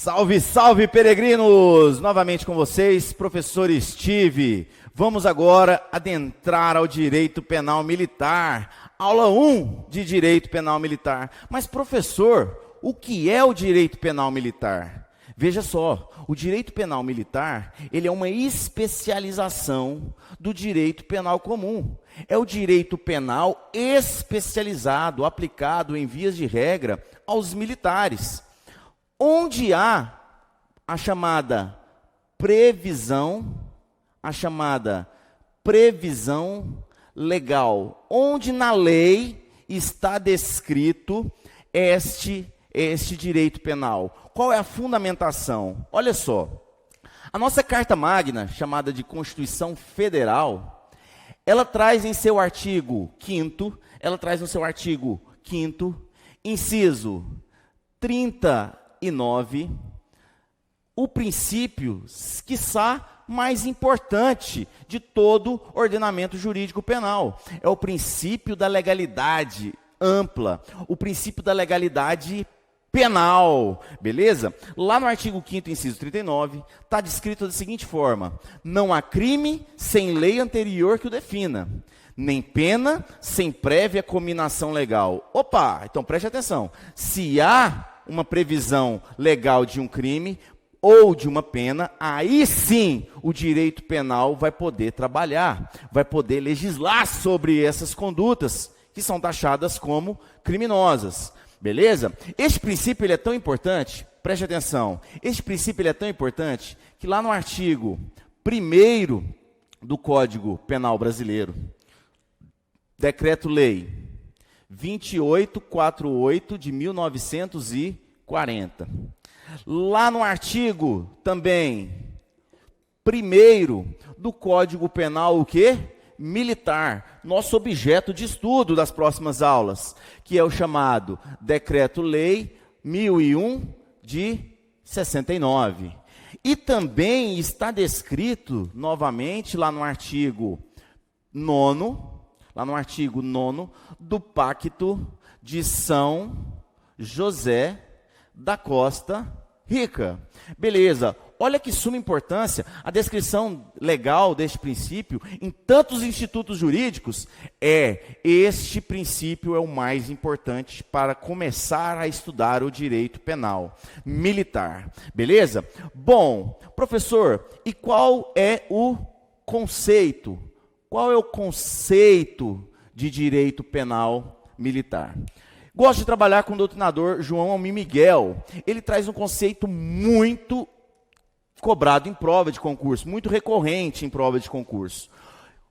Salve, salve, peregrinos! Novamente com vocês, professor Steve. Vamos agora adentrar ao direito penal militar. Aula 1 de direito penal militar. Mas, professor, o que é o direito penal militar? Veja só, o direito penal militar, ele é uma especialização do direito penal comum. É o direito penal especializado, aplicado em vias de regra aos militares. Onde há a chamada previsão legal, onde na lei está descrito este direito penal. Qual é a fundamentação? Olha só, a nossa Carta Magna, chamada de Constituição Federal, ela traz em seu artigo 5º, inciso 39, o princípio, quiçá, mais importante de todo ordenamento jurídico penal. É o princípio da legalidade ampla, o princípio da legalidade penal, beleza? Lá no artigo 5º, inciso 39, está descrito da seguinte forma: não há crime sem lei anterior que o defina, nem pena sem prévia cominação legal. Opa, então preste atenção. Se há uma previsão legal de um crime ou de uma pena, aí sim o direito penal vai poder trabalhar, vai poder legislar sobre essas condutas que são taxadas como criminosas. Beleza? Este princípio ele é tão importante, preste atenção, este princípio ele é tão importante que lá no artigo 1º do Código Penal Brasileiro, Decreto-Lei 2848 de 1940. Lá no artigo também 1º do Código Penal, o quê? Militar, nosso objeto de estudo das próximas aulas, que é o chamado Decreto-Lei 1001 de 69. E também está descrito novamente lá no artigo 9º, do Pacto de São José da Costa Rica. Beleza, olha que suma importância a descrição legal deste princípio em tantos institutos jurídicos. Este princípio é o mais importante para começar a estudar o direito penal militar. Beleza? Bom, professor, e qual é o conceito? Qual é o conceito de direito penal militar? Gosto de trabalhar com o doutrinador João Almir Miguel. Ele traz um conceito muito cobrado em prova de concurso, muito recorrente em prova de concurso.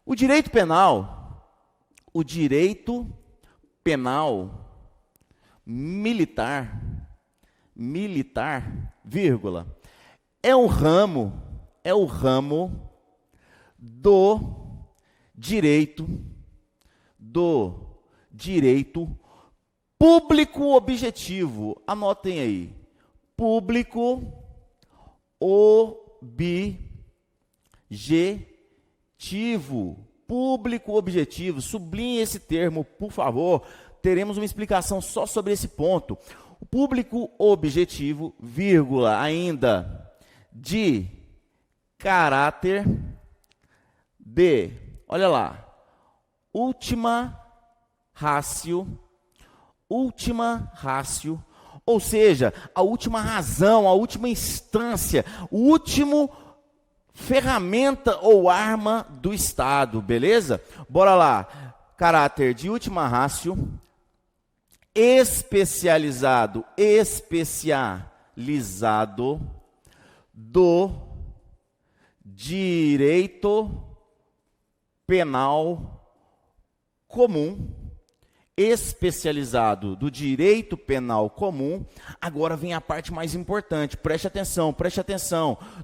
O direito penal militar, vírgula, é o ramo do direito público objetivo. Anotem aí. Público objetivo. Público objetivo. Sublinhe esse termo, por favor. Teremos uma explicação só sobre esse ponto. O público objetivo, vírgula, ainda de caráter de, olha lá, última ratio, ou seja, a última razão, a última instância, o último ferramenta ou arma do Estado, beleza? Bora lá. Caráter de última ratio, especializado do direito penal comum, especializado do direito penal comum. Agora vem a parte mais importante, preste atenção,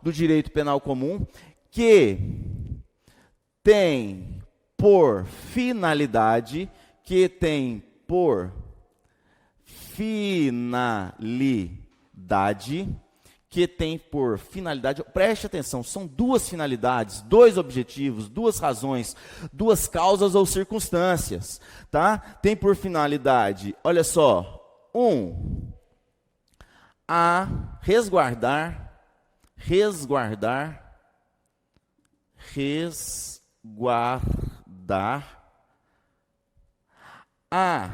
do direito penal comum, que tem por finalidade, preste atenção, são duas finalidades, dois objetivos, duas razões, duas causas ou circunstâncias, tá? Tem por finalidade, olha só, a resguardar a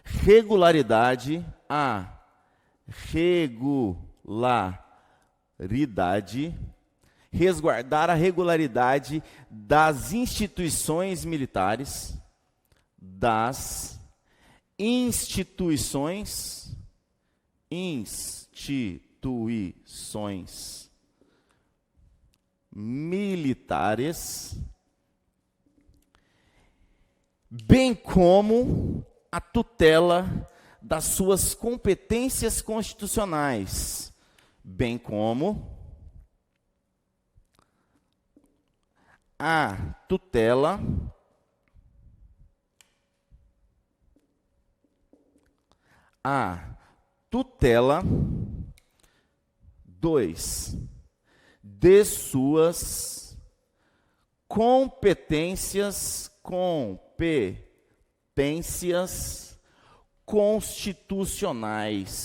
regularidade resguardar a regularidade das instituições militares, militares, bem como a tutela das suas competências constitucionais, bem como a tutela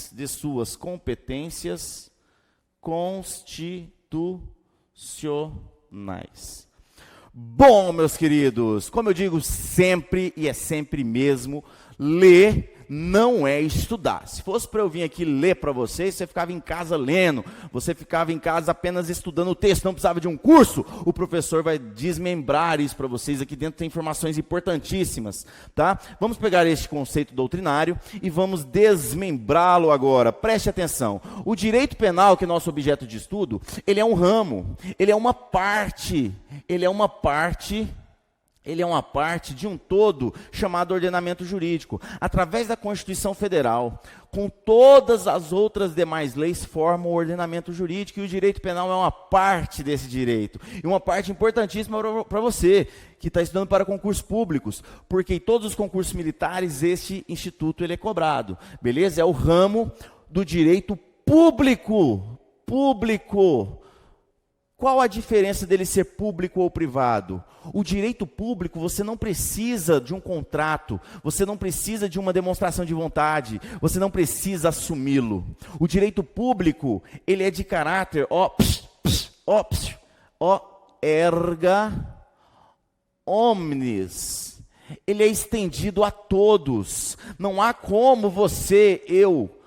de suas competências constitucionais, Bom, meus queridos, como eu digo sempre, e é sempre mesmo, ler não é estudar. Se fosse para eu vir aqui ler para vocês, você ficava em casa lendo, você ficava em casa apenas estudando o texto, não precisava de um curso. O professor vai desmembrar isso para vocês. Aqui dentro tem informações importantíssimas, tá? Vamos pegar este conceito doutrinário e vamos desmembrá-lo agora. Preste atenção. O direito penal, que é nosso objeto de estudo, ele é um ramo, ele é uma parte de um todo chamado ordenamento jurídico. Através da Constituição Federal, com todas as outras demais leis, formam o ordenamento jurídico, e o direito penal é uma parte desse direito. E uma parte importantíssima para você, que está estudando para concursos públicos, porque em todos os concursos militares, este instituto ele é cobrado. Beleza? É o ramo do direito público. Qual a diferença dele ser público ou privado? O direito público, você não precisa de um contrato, você não precisa de uma demonstração de vontade, você não precisa assumi-lo. O direito público, ele é de caráter, erga omnes. Ele é estendido a todos. Não há como você,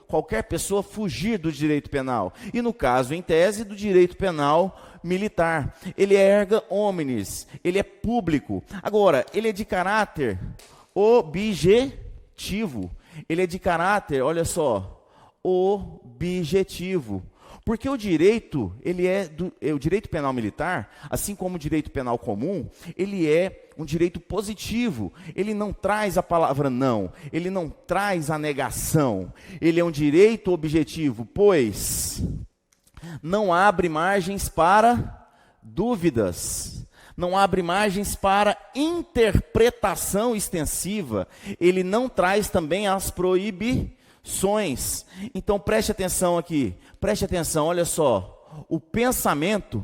qualquer pessoa fugir do direito penal. E no caso, em tese, do direito penal militar. Ele é erga omnes, ele é público. Agora, ele é de caráter objetivo. Ele é de caráter, olha só, objetivo. Porque o direito, o direito penal militar, assim como o direito penal comum, ele é um direito positivo. Ele não traz a palavra não, ele não traz a negação. Ele é um direito objetivo, pois não abre margens para dúvidas, não abre margens para interpretação extensiva. Ele não traz também as proibições. Então preste atenção aqui, preste atenção, olha só. O pensamento,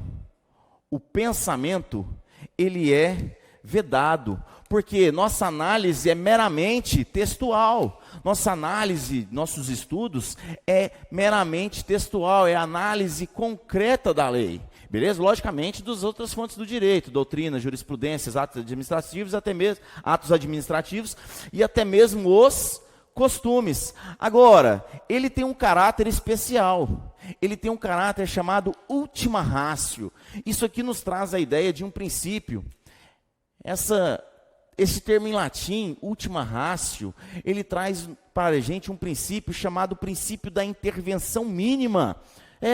ele é vedado, porque nossa análise é meramente textual. Nossa análise, nossos estudos é meramente textual, é análise concreta da lei. Beleza? Logicamente, das outras fontes do direito, doutrina, jurisprudências, atos administrativos, e até mesmo os costumes. Agora, ele tem um caráter especial. Ele tem um caráter chamado ultima ratio. Isso aqui nos traz a ideia de um princípio. Esse termo em latim, ultima ratio, ele traz para a gente um princípio chamado princípio da intervenção mínima.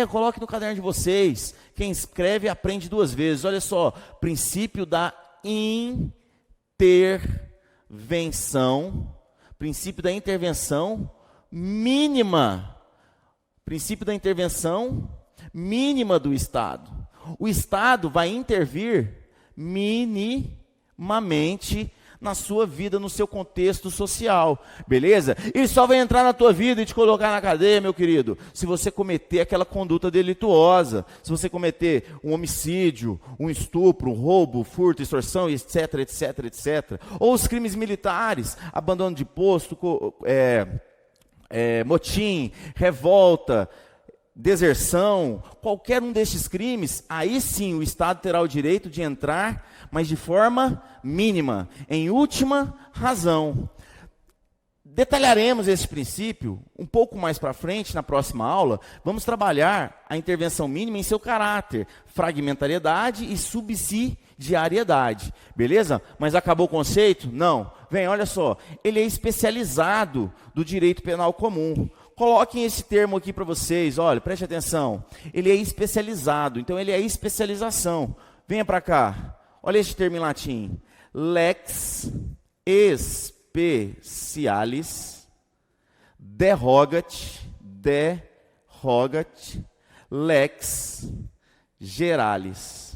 Coloque no caderno de vocês. Quem escreve aprende duas vezes. Olha só, princípio da intervenção mínima. Princípio da intervenção mínima do Estado. O Estado vai intervir minimamente na sua vida, no seu contexto social, beleza? Ele só vai entrar na tua vida e te colocar na cadeia, meu querido, se você cometer aquela conduta delituosa, se você cometer um homicídio, um estupro, um roubo, furto, extorsão, etc, etc, etc. Ou os crimes militares, abandono de posto, motim, revolta, deserção, qualquer um destes crimes, aí sim o Estado terá o direito de entrar, mas de forma mínima, em última razão. Detalharemos esse princípio um pouco mais para frente, na próxima aula. Vamos trabalhar a intervenção mínima em seu caráter, fragmentariedade e subsidiariedade. Beleza? Mas acabou o conceito? Não. Vem, olha só. Ele é especializado do direito penal comum. Coloquem esse termo aqui para vocês. Olha, preste atenção. Ele é especializado. Então, ele é especialização. Venha para cá. Olha este termo em latim. Lex specialis derogat lex geralis.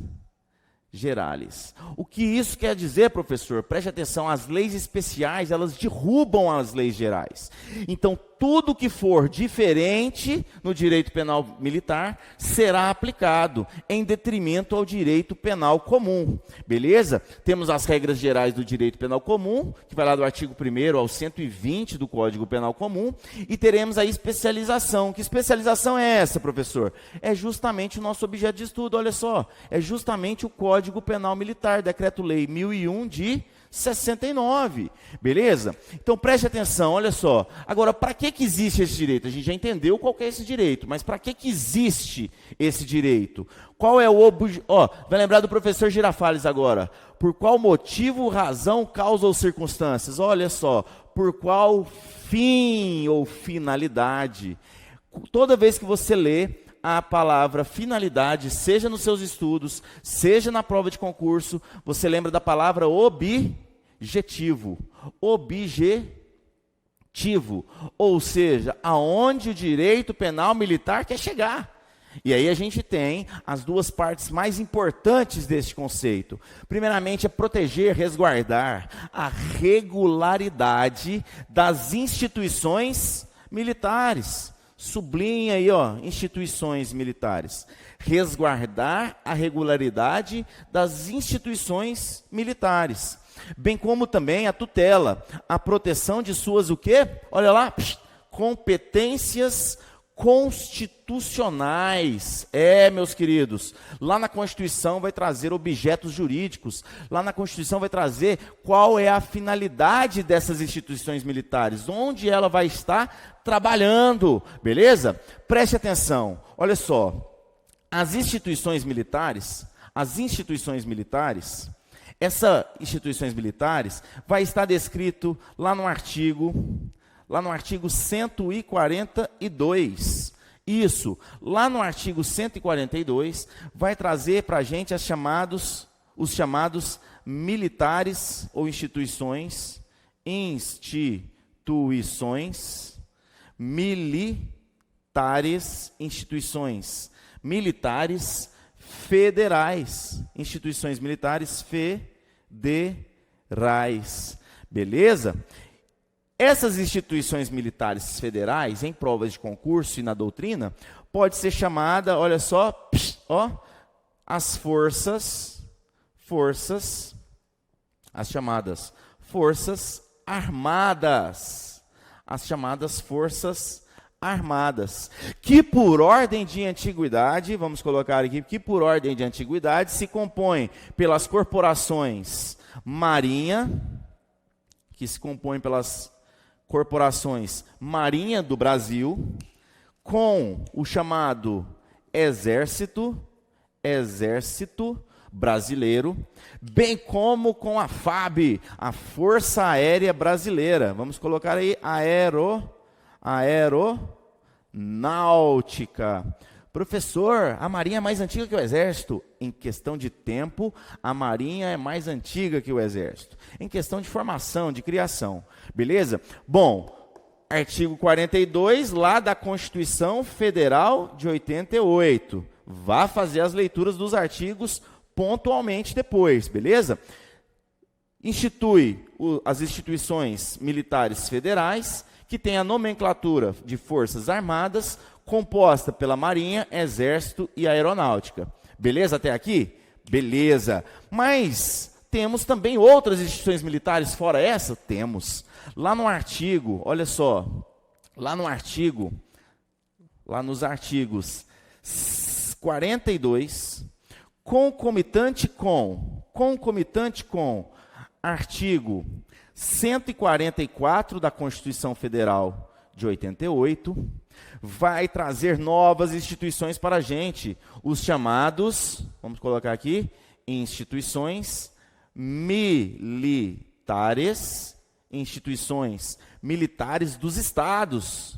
O que isso quer dizer, professor? Preste atenção, as leis especiais, elas derrubam as leis gerais. Então, tudo que for diferente no direito penal militar será aplicado em detrimento ao direito penal comum. Beleza? Temos as regras gerais do direito penal comum, que vai lá do artigo 1º ao 120 do Código Penal Comum, e teremos a especialização. Que especialização é essa, professor? É justamente o nosso objeto de estudo, olha só. É justamente o Código Penal Militar, Decreto-Lei 1001 de 69, beleza? Então preste atenção, olha só. Agora, para que existe esse direito? A gente já entendeu qual que é esse direito, mas para que existe esse direito? Qual é o objeto? Vai lembrar do professor Girafales agora. Por qual motivo, razão, causa ou circunstâncias? Olha só, por qual fim ou finalidade? Toda vez que você lê a palavra finalidade, seja nos seus estudos, seja na prova de concurso, você lembra da palavra objetivo. Objetivo. Ou seja, aonde o direito penal militar quer chegar. E aí a gente tem as duas partes mais importantes deste conceito. Primeiramente é proteger, resguardar a regularidade das instituições militares. Sublinha aí, instituições militares. Resguardar a regularidade das instituições militares. Bem como também a tutela, a proteção de suas o quê? Olha lá, competências constitucionais. Meus queridos, lá na Constituição vai trazer objetos jurídicos. Lá na Constituição vai trazer qual é a finalidade dessas instituições militares, onde ela vai estar trabalhando, beleza? Preste atenção, olha só. Essas instituições militares, vai estar descrito lá no artigo 142. Isso, lá no artigo 142, vai trazer para a gente os chamados militares ou instituições militares federais, instituições militares federais, beleza? Essas instituições militares federais, em provas de concurso e na doutrina, pode ser chamada, olha só, as chamadas forças armadas, que por ordem de antiguidade, vamos colocar aqui, que por ordem de antiguidade se compõem pelas corporações Marinha, que se compõem pelas corporações Marinha do Brasil, com o chamado Exército Brasileiro, bem como com a FAB, a Força Aérea Brasileira. Vamos colocar aí aeronáutica. Professor, a Marinha é mais antiga que o Exército? Em questão de tempo, a Marinha é mais antiga que o Exército. Em questão de formação, de criação. Beleza? Bom, artigo 42, lá da Constituição Federal de 88. Vá fazer as leituras dos artigos pontualmente depois, beleza? Institui as instituições militares federais, que tem a nomenclatura de Forças Armadas, composta pela Marinha, Exército e Aeronáutica. Beleza até aqui? Beleza. Mas temos também outras instituições militares fora essa? Temos. Lá no artigo, olha só, lá nos artigos 42, concomitante com artigo 144 da Constituição Federal de 88, vai trazer novas instituições para a gente, os chamados, vamos colocar aqui, instituições militares dos estados,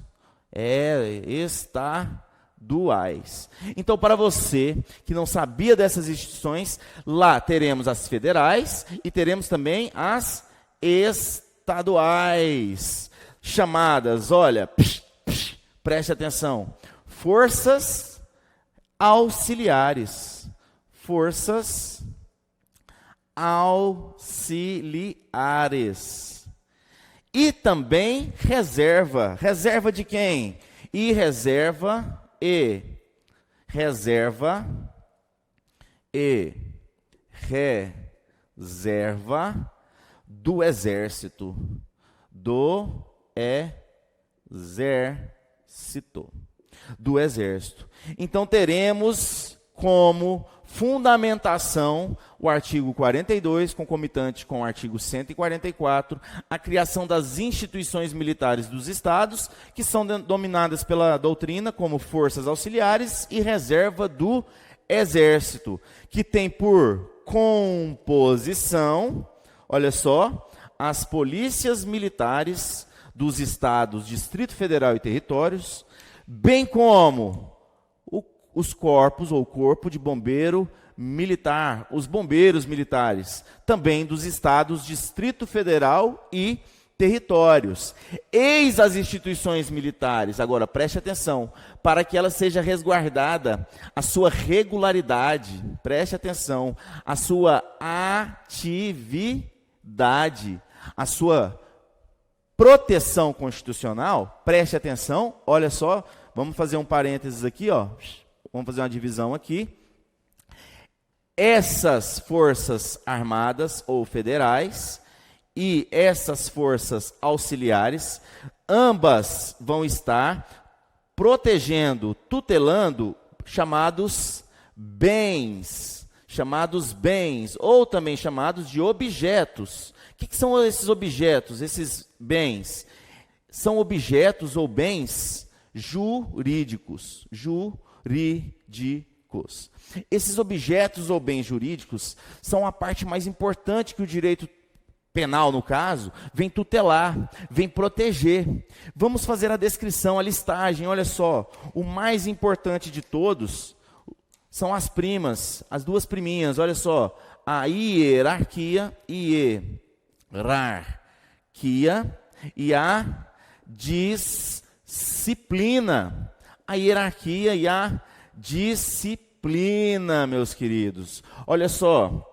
estaduais. Então, para você que não sabia dessas instituições, lá teremos as federais e teremos também as estaduais, chamadas, olha, preste atenção, forças auxiliares. Forças auxiliares. E também reserva. Reserva de quem? Reserva do Exército. Do Exército. Então teremos como fundamentação o artigo 42, concomitante com o artigo 144, a criação das instituições militares dos estados, que são denominadas pela doutrina como forças auxiliares e reserva do Exército, que tem por composição, olha só, as polícias militares dos estados, Distrito Federal e territórios, bem como os corpos ou corpo de bombeiro militar, os bombeiros militares, também dos estados, Distrito Federal e territórios. Eis as instituições militares, agora preste atenção, para que ela seja resguardada, a sua regularidade, preste atenção, a sua atividade, a sua proteção constitucional, preste atenção, olha só, vamos fazer um parênteses aqui, ó. Vamos fazer uma divisão aqui. Essas forças armadas ou federais e essas forças auxiliares, ambas vão estar protegendo, tutelando chamados bens, ou também chamados de objetos. O que são esses objetos, esses bens? São objetos ou bens jurídicos. Esses objetos ou bens jurídicos são a parte mais importante que o direito penal, no caso, vem tutelar, vem proteger. Vamos fazer a descrição, a listagem, olha só. O mais importante de todos são as primas, as duas priminhas, olha só. A hierarquia e a disciplina. A hierarquia e a disciplina, meus queridos. Olha só,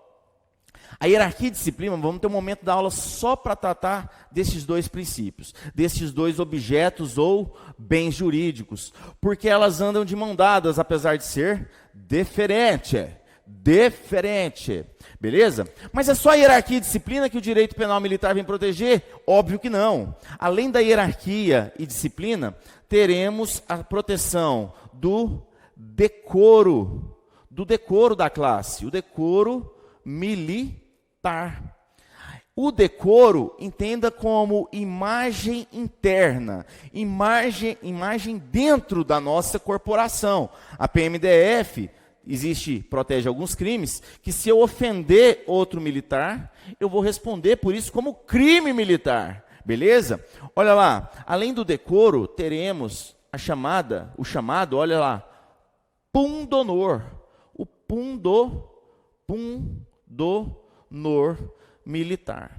a hierarquia e disciplina, vamos ter um momento da aula só para tratar desses dois princípios, desses dois objetos ou bens jurídicos, porque elas andam de mão dadas, apesar de ser diferente, beleza? Mas é só a hierarquia e disciplina que o direito penal militar vem proteger? Óbvio que não. Além da hierarquia e disciplina, teremos a proteção do decoro da classe, o decoro militar. O decoro, entenda como imagem interna, imagem dentro da nossa corporação. A PMDF protege alguns crimes, que se eu ofender outro militar, eu vou responder por isso como crime militar, beleza? Olha lá, além do decoro, teremos o chamado, olha lá, pundonor, o pundonor militar.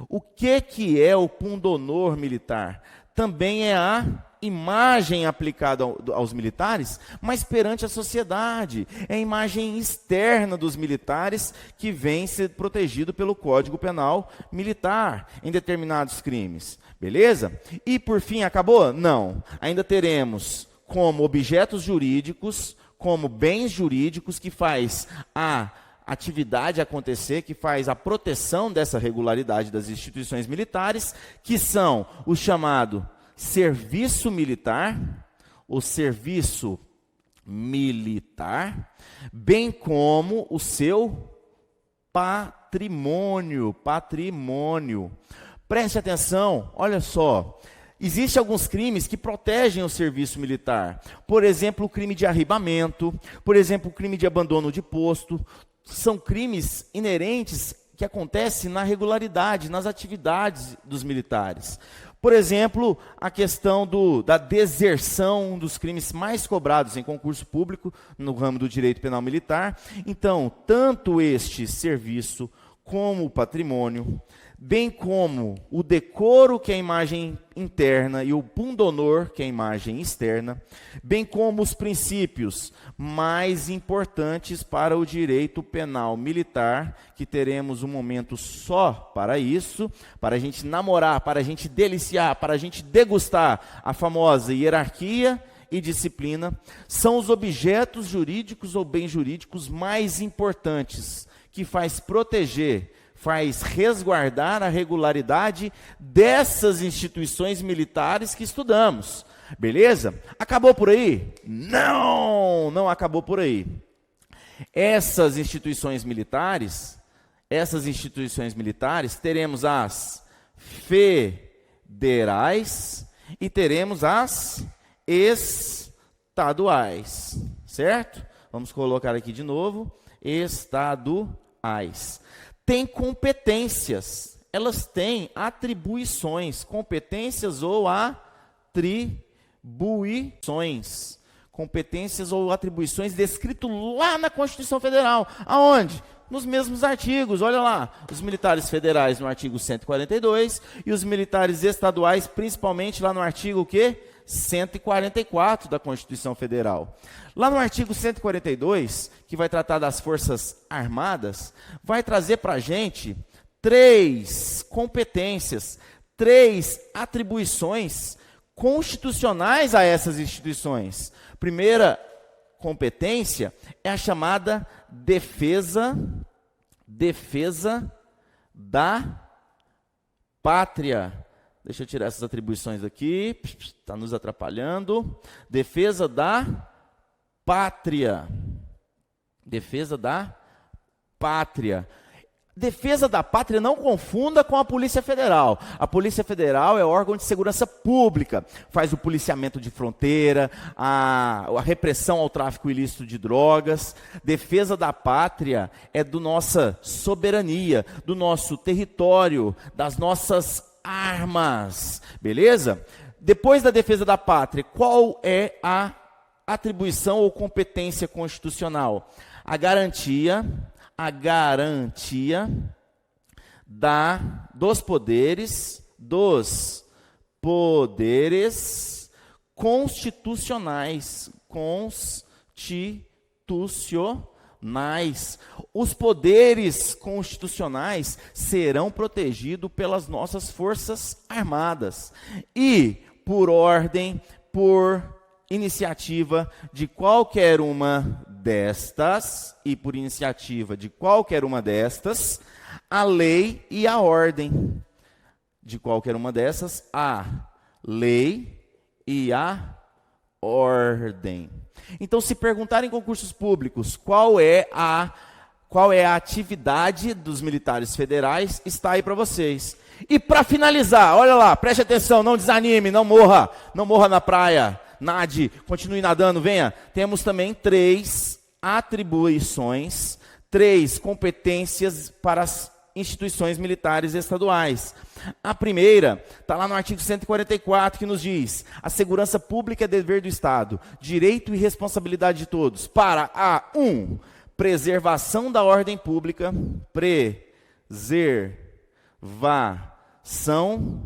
O que é o pundonor militar? Também é a imagem aplicada aos militares, mas perante a sociedade. É a imagem externa dos militares que vem ser protegido pelo Código Penal Militar em determinados crimes. Beleza? E por fim, acabou? Não. Ainda teremos como objetos jurídicos, como bens jurídicos que faz a atividade acontecer, que faz a proteção dessa regularidade das instituições militares, que são os chamados serviço militar, o serviço militar, bem como o seu patrimônio. Preste atenção, olha só. Existem alguns crimes que protegem o serviço militar. Por exemplo, o crime de arribamento, por exemplo, o crime de abandono de posto. São crimes inerentes que acontecem na regularidade, nas atividades dos militares. Por exemplo, a questão da deserção, um dos crimes mais cobrados em concurso público, no ramo do direito penal militar. Então, tanto este serviço como o patrimônio, bem como o decoro, que é a imagem interna, e o pundonor, que é a imagem externa, bem como os princípios mais importantes para o direito penal militar, que teremos um momento só para isso, para a gente namorar, para a gente deliciar, para a gente degustar a famosa hierarquia e disciplina, são os objetos jurídicos ou bens jurídicos mais importantes, que faz proteger, faz resguardar a regularidade dessas instituições militares que estudamos. Beleza? Acabou por aí? Não acabou por aí. Essas instituições militares, teremos as federais e teremos as estaduais, certo? Vamos colocar aqui de novo, estaduais. Tem competências, elas têm atribuições, competências ou atribuições. Competências ou atribuições descrito lá na Constituição Federal. Aonde? Nos mesmos artigos, olha lá, os militares federais no artigo 142 e os militares estaduais, principalmente lá no artigo o quê? 144 da Constituição Federal. Lá no artigo 142, que vai tratar das Forças Armadas, vai trazer para a gente 3 competências, 3 atribuições constitucionais a essas instituições. Primeira competência é a chamada defesa da pátria. Deixa eu tirar essas atribuições aqui, está nos atrapalhando. Defesa da pátria. Defesa da pátria. Defesa da pátria, não confunda com a Polícia Federal. A Polícia Federal é órgão de segurança pública, faz o policiamento de fronteira, a repressão ao tráfico ilícito de drogas. Defesa da pátria é do nossa soberania, do nosso território, das nossas armas, beleza? Depois da defesa da pátria, qual é a atribuição ou competência constitucional? A garantia dos poderes constitucionais. Os poderes constitucionais serão protegidos pelas nossas Forças Armadas. E, por ordem, por iniciativa de qualquer uma destas, a lei e a ordem. De qualquer uma dessas, a lei e a ordem. Então, se perguntarem em concursos públicos qual é a atividade dos militares federais, está aí para vocês. E para finalizar, olha lá, preste atenção, não desanime, não morra na praia, nade, continue nadando, venha. Temos também 3 atribuições, 3 competências para as instituições militares estaduais. A primeira está lá no artigo 144, que nos diz: a segurança pública é dever do Estado, direito e responsabilidade de todos, para a 1. Preservação da ordem pública, preservação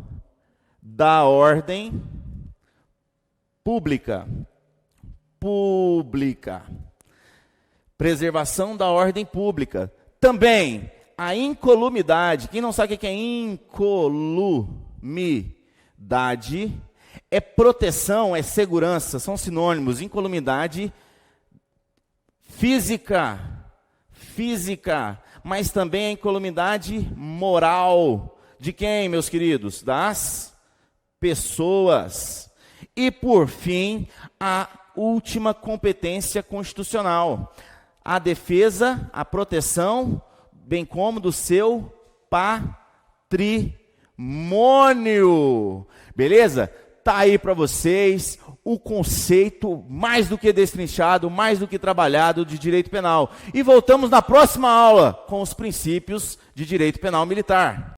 da ordem pública, preservação da ordem pública. Também a incolumidade. Quem não sabe o que é incolumidade? É proteção, é segurança, são sinônimos. Incolumidade física, mas também a incolumidade moral. De quem, meus queridos? Das pessoas. E, por fim, a última competência constitucional, a defesa, a proteção, bem como do seu patrimônio. Beleza? Tá aí para vocês o conceito mais do que destrinchado, mais do que trabalhado de direito penal. E voltamos na próxima aula com os princípios de direito penal militar.